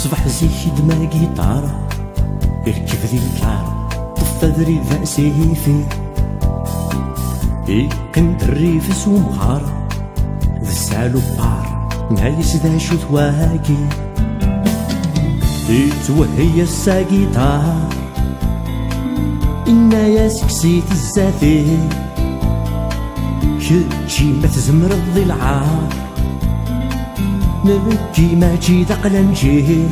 صبح زيك دما جيتارة يركب ذي الكار طفى ذري ذا سيفي كنت الريفس ومغارة ذا السالو بار نعيس ذا شو ثواكي توهي الساقيطار إنا يا سكسيت الزافي كتشي ما تزمر ذي العار نجي ما جي ذاق لنجي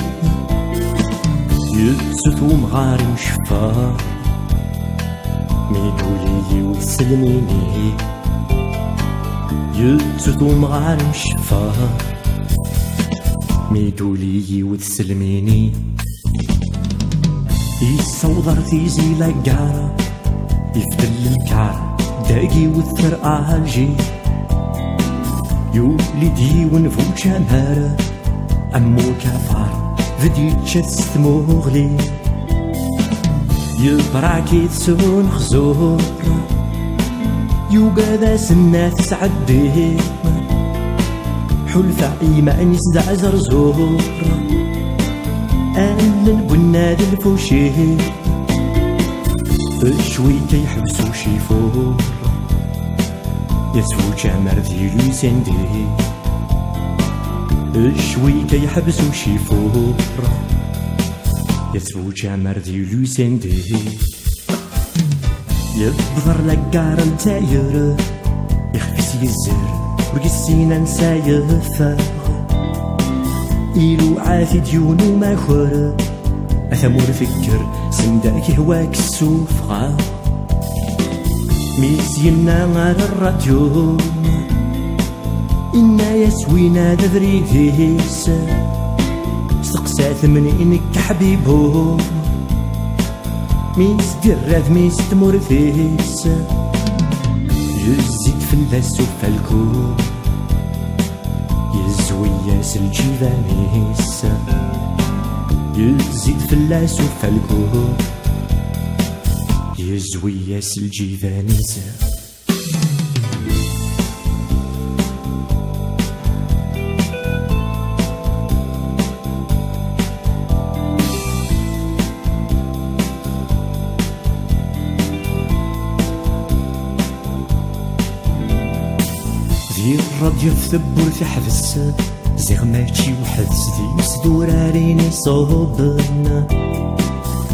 يزت ومغاري مشفار ميدولي وتسلميني يزت ومغاري مشفار ميدولي وتسلميني يصوضر في زي لقارة يفدل الكار داقي والثرقة الجي يولدي ونفوت شمارة أمو كفار فدي تشتست مغلي يبراكي تسون خزور يوقاذا سنة تسعدي حلفة إيمان يسدع زرزور أهل البناد الفوشي شوي كيحبسو شيفور يسفو جامر ذي لوسندي شوي كيحبسو شيفور يسفو جامر ذي لوسندي يبضر لقار التاير يخفس يزر ورقسينا نسايفر إلو عافي ديون وما خور أثمور فكر سنداك هواك السوفغا ميسينا على الراديو إنا يسوينا ذريفيس سقسا ثمنينك حبيبو ميس دراد ميس تمور فيس يزيد في اللاس وفالكو يزوياس الجيفانيس يزيد في اللاس وفالكو يزوياس الجيفانيس ذي الراديو ثبور في حبس زيغ ماشي وحدس ذي مسدورة ريني صوبنا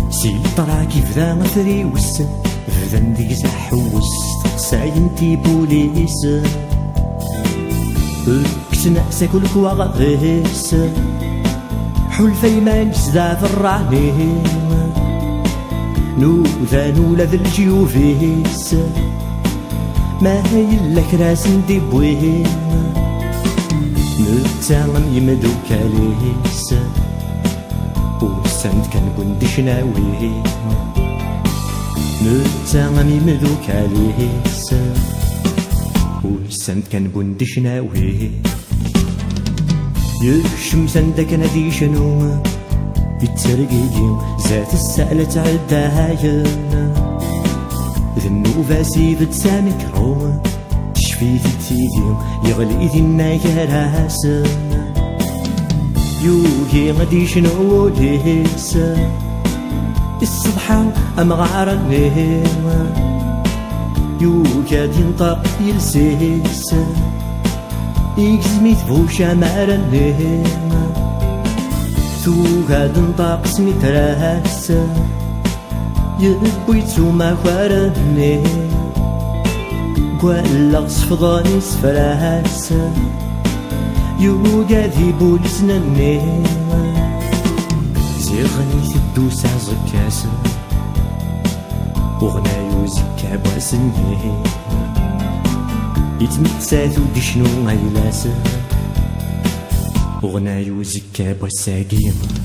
سي الطراكي فذا مثري وس فذا نديك زحوس تقساين تي بوليس كسنا ساكل كواغيس حول فيمان جزدا في الراني نوذا نولا ذا الجيوفيس ما هي لك راس ندي بوين نتعلم يمدو كاليس وسند كان بندي شناوي نتعلم يمدو كاليس وسند كان بندي شناوي يشمس عندك نادي شنو يترقيدي ذات السألة تعداها ذنوبا سيفت سامكرو تشفي في تيدي يغلي ذينا كراسا يوهي غدي شنو ليس الصبحة أمغار الليل يوكا ينطق يلسيس يكزمي تفوشا مار الليل ثوكا تنطق سميت راسا يبويتو ما خوارني قوالغ صفضاني سفراسا يوقا ذي بولسنني زيغني تدوس عزكاسا وغنايو زكا بواسني يتمتساثو دي شنو غيلاسا وغنايو زكا بواساقيم